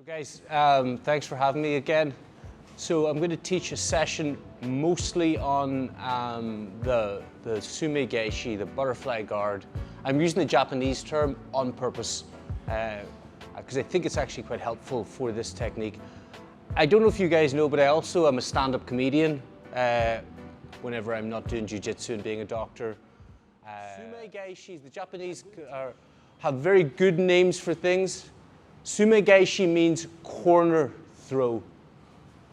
So guys, thanks for having me again. So I'm going to teach a session mostly on the Sumi Gaeshi, the butterfly guard. I'm using the Japanese term on purpose because I think it's actually quite helpful for this technique. I don't know if you guys know, but I also am a stand-up comedian whenever I'm not doing jiu-jitsu and being a doctor. Sumi Gaeshi, the Japanese have very good names for things. Sumi Gaeshi means corner throw.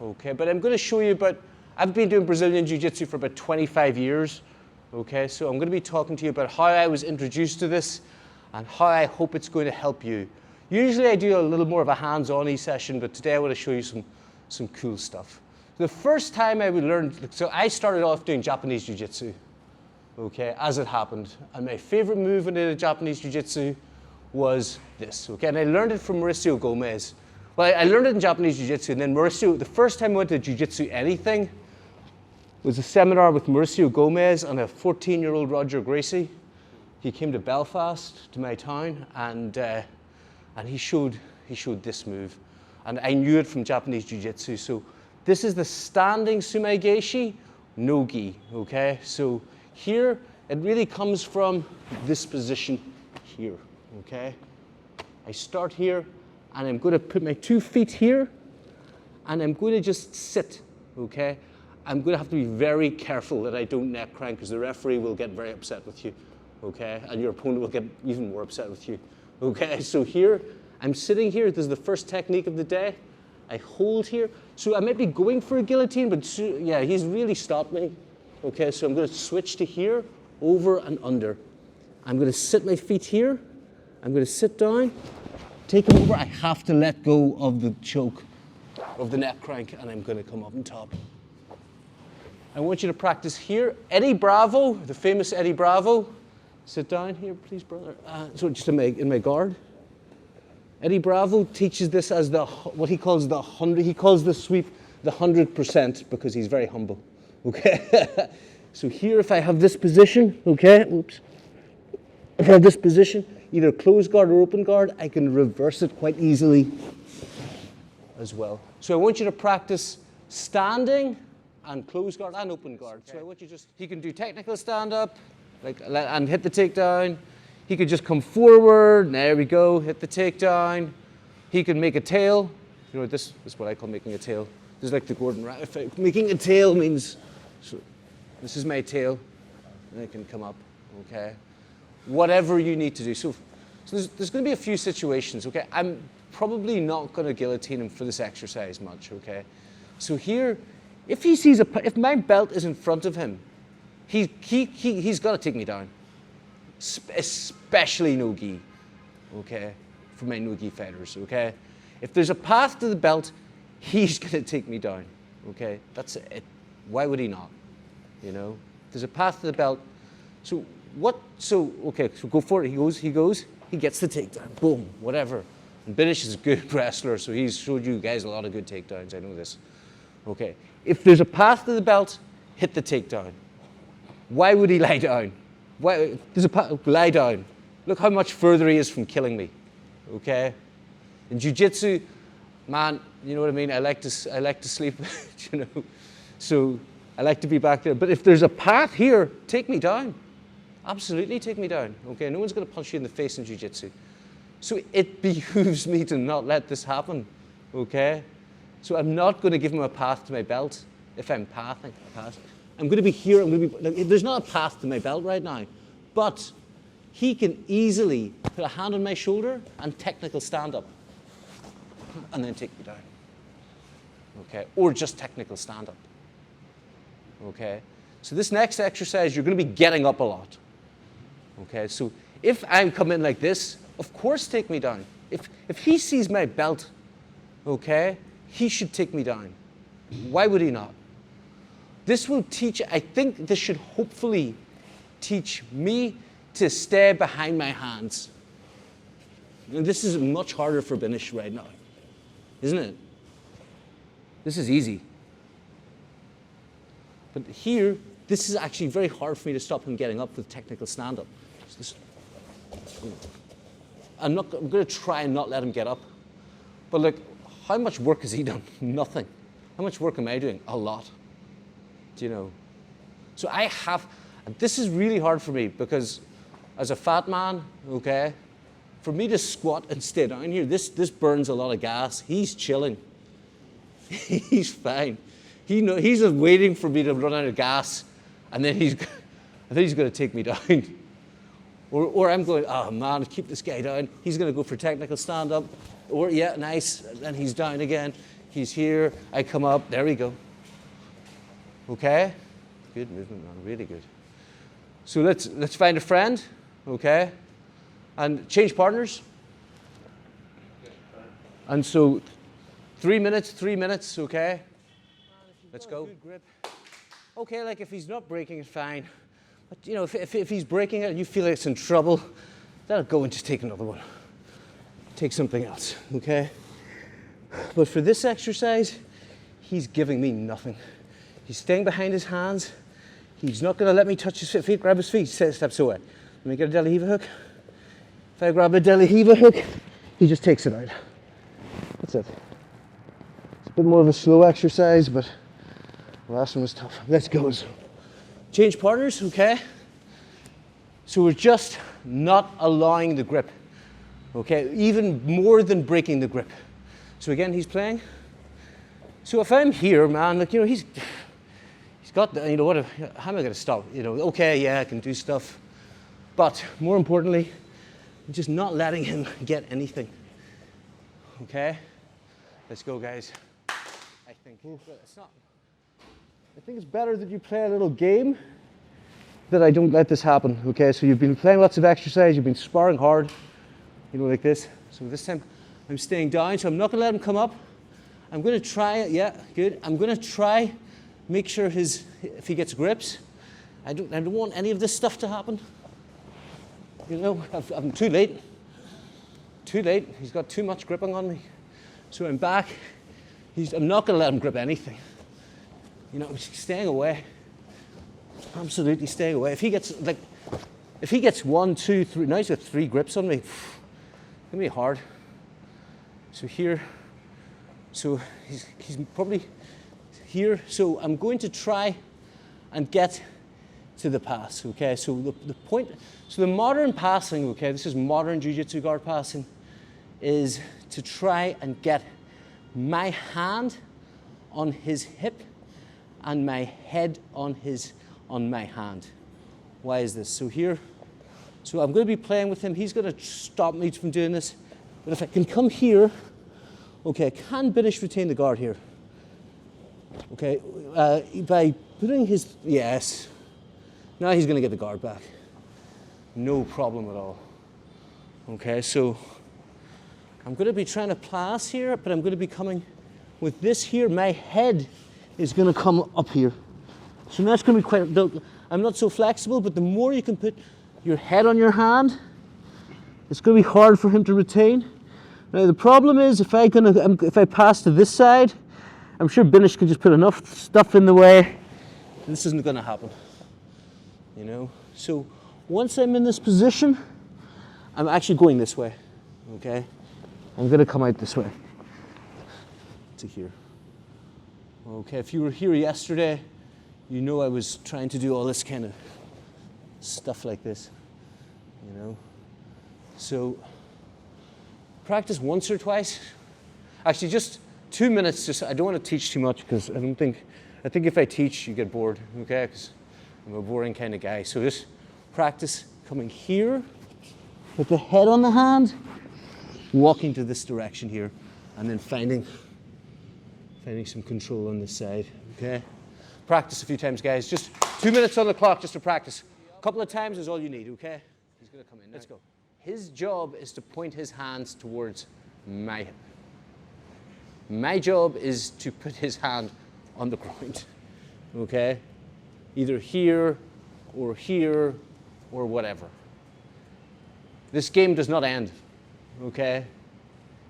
Okay, but I'm going to show you I've been doing Brazilian Jiu-Jitsu for about 25 years. Okay, so I'm going to be talking to you about how I was introduced to this and how I hope it's going to help you. Usually I do a little more of a hands-on session, but today I want to show you some cool stuff. The first time I learned, so I started off doing Japanese Jiu-Jitsu, okay, as it happened. And my favorite move in the Japanese Jiu-Jitsu was this, okay? And I learned it from Mauricio Gomes. Well, I learned it in Japanese Jiu-Jitsu, and then Mauricio, the first time I went to Jiu-Jitsu anything was a seminar with Mauricio Gomes and a 14-year-old Roger Gracie. He came to Belfast, to my town, and he showed this move. And I knew it from Japanese Jiu-Jitsu. So this is the standing Sumi Gaeshi, no gi, okay? So here, it really comes from this position here, okay? I start here, and I'm going to put my 2 feet here, and I'm going to just sit, okay? I'm going to have to be very careful that I don't neck crank, because the referee will get very upset with you, okay? And your opponent will get even more upset with you, okay? So here, I'm sitting here. This is the first technique of the day. I hold here. So I might be going for a guillotine, but yeah, he's really stopped me, okay? So I'm going to switch to here, over and under. I'm going to sit my feet here. I'm going to sit down, take him over. I have to let go of the choke, of the neck crank, and I'm going to come up on top. I want you to practice here. Eddie Bravo, the famous Eddie Bravo. Sit down here, please, brother. So just in my guard. Eddie Bravo teaches this as what he calls the 100. He calls the sweep the 100% because he's very humble. Okay. So here, if I have this position, okay. Oops. If I have this position, either closed guard or open guard, I can reverse it quite easily as well. So I want you to practice standing and closed guard and open guard. Okay. So I want you he can do technical stand-up, and hit the takedown. He could just come forward, there we go, hit the takedown. He could make a tail. You know, this is what I call making a tail. This is like the Gordon Ramsay. Making a tail means, so this is my tail, and I can come up, okay? Whatever you need to do. So there's going to be a few situations, okay? I'm probably not going to guillotine him for this exercise much, okay? So here, if he sees if my belt is in front of him, he's got to take me down. Especially no gi, okay? For my no gi fighters, okay? If there's a path to the belt, he's going to take me down, okay? That's it. Why would he not? You know? If there's a path to the belt. Okay, so go for it. He gets the takedown. Boom, whatever. And Binish is a good wrestler, so he's showed you guys a lot of good takedowns. I know this. Okay. If there's a path to the belt, hit the takedown. Why would he lie down? Why? Lie down. Look how much further he is from killing me. Okay? In jiu-jitsu, man, you know what I mean? I like to sleep, you know. So I like to be back there. But if there's a path here, take me down. Absolutely take me down. Okay? No one's going to punch you in the face in jiu-jitsu. So it behooves me to not let this happen. Okay? So I'm not going to give him a path to my belt if I'm pathing. I'm going to be here. There's not a path to my belt right now, but he can easily put a hand on my shoulder and technical stand up, and then take me down. Okay, or just technical stand up. Okay, so this next exercise, you're going to be getting up a lot. Okay, so if I come in like this, of course, take me down. If he sees my belt, okay, he should take me down. Why would he not? This will teach, I think this should hopefully teach me to stay behind my hands. And this is much harder for Binish right now, isn't it? This is easy. But here, this is actually very hard for me to stop him getting up with technical stand-up. I'm going to try and not let him get up. But look, how much work has he done? Nothing. How much work am I doing? A lot. Do you know? So I have, and this is really hard for me because as a fat man, okay, for me to squat and stay down here, this burns a lot of gas. He's chilling. He's fine. He's just waiting for me to run out of gas, and then he's going to take me down. Or I'm going, oh man, keep this guy down. He's going to go for technical stand-up. Or, yeah, nice. And he's down again. He's here. I come up. There we go. Okay? Good movement, man. Really good. So let's find a friend. Okay? And change partners. And so 3 minutes, okay? Let's go. Good grip. Okay, like if he's not breaking it, fine. But you know, if he's breaking it and you feel like it's in trouble, then go and just take another one. Take something else, okay? But for this exercise, he's giving me nothing. He's staying behind his hands. He's not gonna let me touch his feet, grab his feet, steps away. Let me get a Deli Hiva hook. If I grab a Deli Hiva hook, he just takes it out. That's it. It's a bit more of a slow exercise, but the last one was tough. Let's go. Change partners, okay? So we're just not allowing the grip, okay? Even more than breaking the grip. So again, he's playing. So if I'm here, man, like, you know, he's got the, you know, how am I gonna stop? You know, okay, yeah, I can do stuff. But more importantly, I'm just not letting him get anything, okay? Let's go, guys. I think it's not. I think it's better that you play a little game that I don't let this happen, okay? So you've been playing lots of exercise, you've been sparring hard, you know, like this. So this time I'm staying down, so I'm not gonna let him come up. I'm gonna try, yeah, good. I'm gonna try, make sure if he gets grips. I don't want any of this stuff to happen. You know, I'm too late. Too late, he's got too much gripping on me. So I'm back, I'm not gonna let him grip anything. You know, I'm staying away. Absolutely staying away. If he gets 1, 2, 3, now he's got 3 grips on me. It's gonna be hard. So here, so he's probably here. So I'm going to try and get to the pass, okay? So the point, so the modern passing, okay, this is modern Jiu-Jitsu guard passing, is to try and get my hand on his hip and my head on my hand. Why is this? So here, so I'm going to be playing with him. He's going to stop me from doing this. But if I can come here, okay, I can retain the guard here. Okay, by putting his, yes. Now he's going to get the guard back. No problem at all. Okay, so I'm going to be trying to pass here, but I'm going to be coming with this here. My head is going to come up here. So now it's going to be quite, I'm not so flexible, but the more you can put your head on your hand, it's going to be hard for him to retain. Now the problem is if I pass to this side, I'm sure Binish could just put enough stuff in the way. This isn't going to happen, you know. So once I'm in this position, I'm actually going this way, okay? I'm going to come out this way to here. Okay, if you were here yesterday, you know I was trying to do all this kind of stuff like this, you know. So practice once or twice. Actually, just 2 minutes. I don't want to teach too much because I think if I teach, you get bored, okay? Because I'm a boring kind of guy. So just practice coming here with the head on the hand, walking to this direction here, and then finding some control on this side, okay? Practice a few times, guys. Just 2 minutes on the clock just to practice. A couple of times is all you need, okay? He's gonna come in. Let's go. His job is to point his hands towards my hip. My job is to put his hand on the ground, okay? Either here or whatever. This game does not end, okay?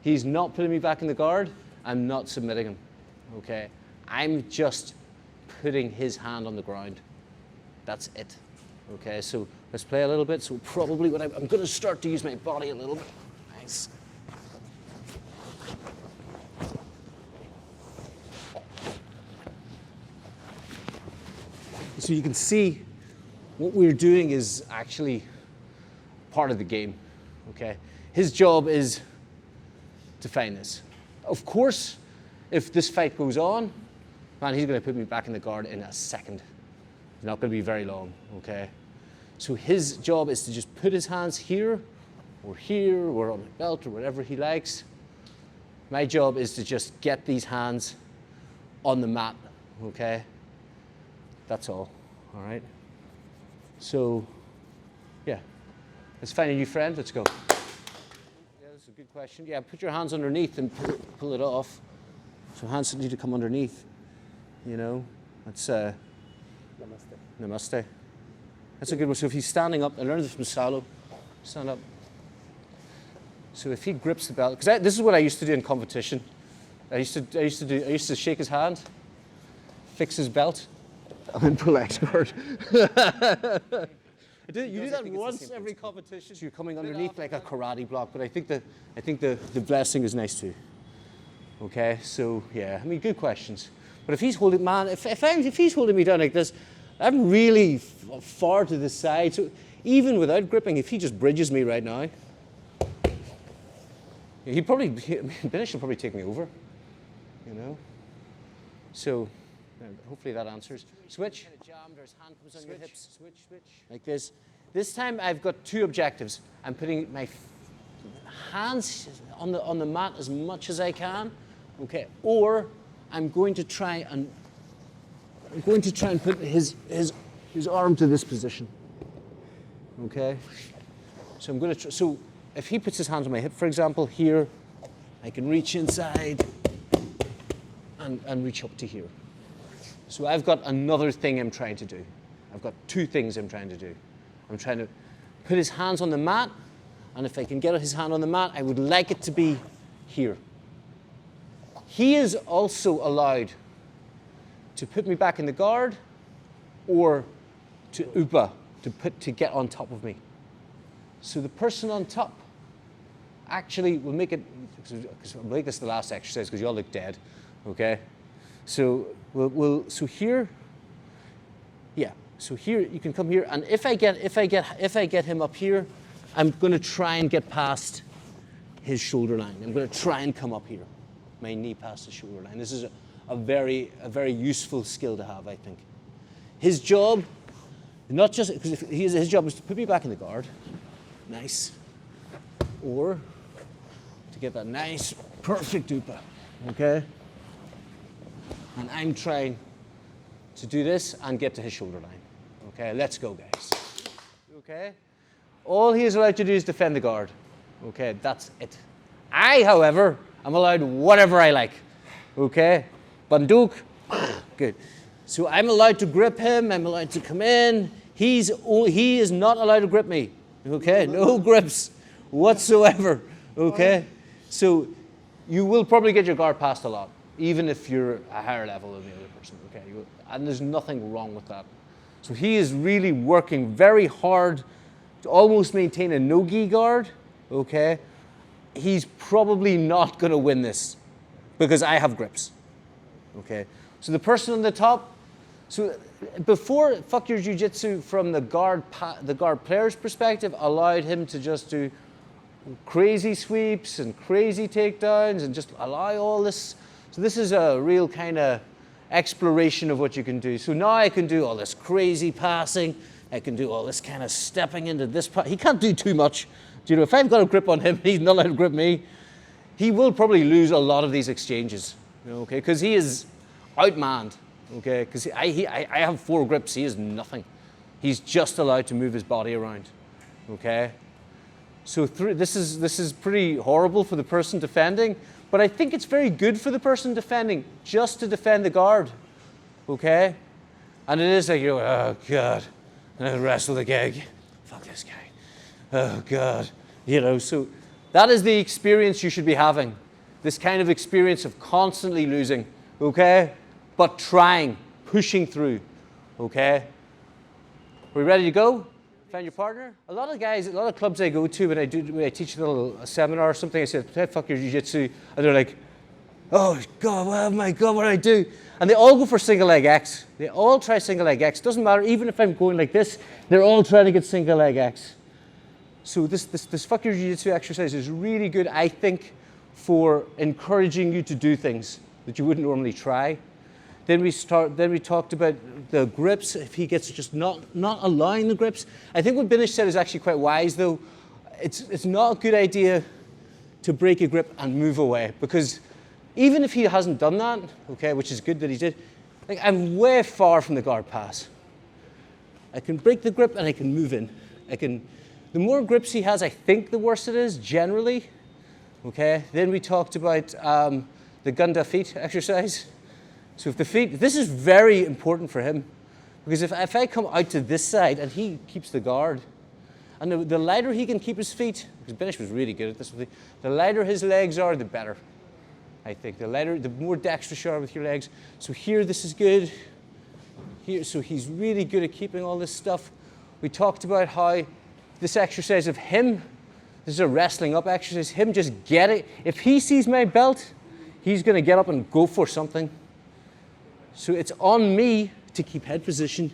He's not putting me back in the guard. I'm not submitting him, okay? I'm just putting his hand on the ground. That's it, okay? So let's play a little bit. So probably what I'm going to start to use my body a little bit. Nice. So you can see what we're doing is actually part of the game, okay? His job is to find this. Of course, if this fight goes on, man, he's gonna put me back in the guard in a second. It's not gonna be very long, okay? So his job is to just put his hands here, or on my belt, or whatever he likes. My job is to just get these hands on the mat, okay? That's all right? So, yeah, let's find a new friend, let's go. Yeah, that's a good question. Yeah, put your hands underneath and pull it off. So hands need to come underneath, you know? That's, Namaste. Namaste. That's a good one. So if he's standing up, I learned this from Salo, stand up. So if he grips the belt, because this is what I used to do in competition. I used to shake his hand, fix his belt, and then pull X guard. You do that once every competition. So you're coming underneath like a karate block, but I think the blessing is nice too. Okay, so yeah, I mean, good questions. But if he's holding, man, if he's holding me down like this, I'm really far to the side. So even without gripping, if he just bridges me right now, Binish will probably take me over, you know. So hopefully that answers. Switch. His hand comes on your hips. Switch. Like this. This time I've got two objectives. I'm putting my hands on the mat as much as I can, okay. Or I'm going to try and put his arm to this position, okay. So I'm going to so if he puts his hands on my hip, for example, here, I can reach inside and reach up to here. So I've got another thing I'm trying to do. I've got two things I'm trying to do. I'm trying to put his hands on the mat, and if I can get his hand on the mat, I would like it to be here. He is also allowed to put me back in the guard or to upa, to get on top of me. So the person on top actually will make it, because I'll make this the last exercise because you all look dead, okay? So so here, yeah. So here you can come here, and if I get him up here, I'm going to try and get past his shoulder line. I'm going to try and come up here, my knee past the shoulder line. This is a very useful skill to have, I think. His job, not just because his job is to put me back in the guard, nice, or to get that nice, perfect upa, okay? And I'm trying to do this and get to his shoulder line. Okay, let's go, guys. Okay? All he is allowed to do is defend the guard. Okay, that's it. I, however, am allowed whatever I like. Okay? Banduk, good. So I'm allowed to grip him, I'm allowed to come in. He is not allowed to grip me. Okay? No grips whatsoever. Okay? So you will probably get your guard passed a lot, even if you're a higher level than the other person. Okay? And there's nothing wrong with that. So he is really working very hard to almost maintain a no-gi guard, okay? He's probably not going to win this because I have grips, okay? So the person on the top, so before Fuck Your Jiu-Jitsu from the guard player's perspective allowed him to just do crazy sweeps and crazy takedowns and just allow all this. So this is a real kind of exploration of what you can do. So now I can do all this crazy passing. I can do all this kind of stepping into this part. He can't do too much. Do you know, if I've got a grip on him, he's not allowed to grip me. He will probably lose a lot of these exchanges, you know, okay? Because he is outmanned, okay? Because I have 4 grips. He is nothing. He's just allowed to move his body around, okay? So this is pretty horrible for the person defending. But I think it's very good for the person defending just to defend the guard, okay? And it is like, you know, oh, God, and I wrestle the gag. Fuck this guy. Oh, God. You know, so that is the experience you should be having, this kind of experience of constantly losing, okay? But trying, pushing through, okay? Are we ready to go? Find your partner? A lot of clubs I go to when I teach a little seminar or something, I say, fuck your jiu-jitsu, and they're like, oh God, oh my God, what do I do? And they all go for single leg X. They all try single leg X. Doesn't matter, even if I'm going like this, they're all trying to get single leg X. So this fuck your jiu-jitsu exercise is really good, I think, for encouraging you to do things that you wouldn't normally try. Then we talked about the grips, if he gets just not allowing the grips. I think what Binish said is actually quite wise though. It's not a good idea to break a grip and move away, because even if he hasn't done that, okay, which is good that he did, like I'm way far from the guard pass. I can break the grip and I can move in. The more grips he has, I think the worse it is, generally. Okay, then we talked about the Gunda feet exercise. So if the feet, this is very important for him, because if I come out to this side and he keeps the guard, and the lighter he can keep his feet, because Binish was really good at this, the lighter his legs are, the better. I think the more dexterous you are with your legs. So here, this is good. Here, so he's really good at keeping all this stuff. We talked about how this exercise of him, this is a wrestling up exercise, him just get it. If he sees my belt, he's gonna get up and go for something. So it's on me to keep head position.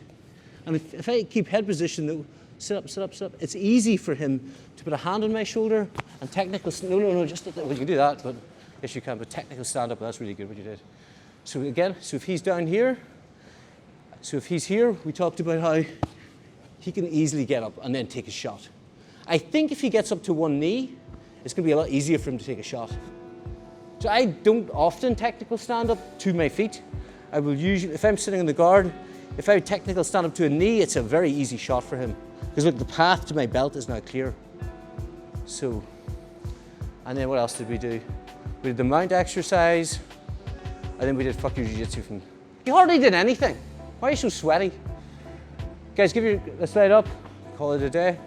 And if I keep head position, though, sit up, sit up, sit up, it's easy for him to put a hand on my shoulder and technical, no, just, well, you can do that, but yes you can, but technical stand up, that's really good what you did. So again, so if he's down here, so if he's here, we talked about how he can easily get up and then take a shot. I think if he gets up to one knee, it's going to be a lot easier for him to take a shot. So I don't often technical stand up to my feet. I will usually, if I'm sitting on the guard, if I technical stand up to a knee, it's a very easy shot for him. Because look, the path to my belt is now clear. So, and then what else did we do? We did the mount exercise, and then we did fuck your jiu-jitsu from, you hardly did anything. Why are you so sweaty? Guys, give your, let's light up, call it a day.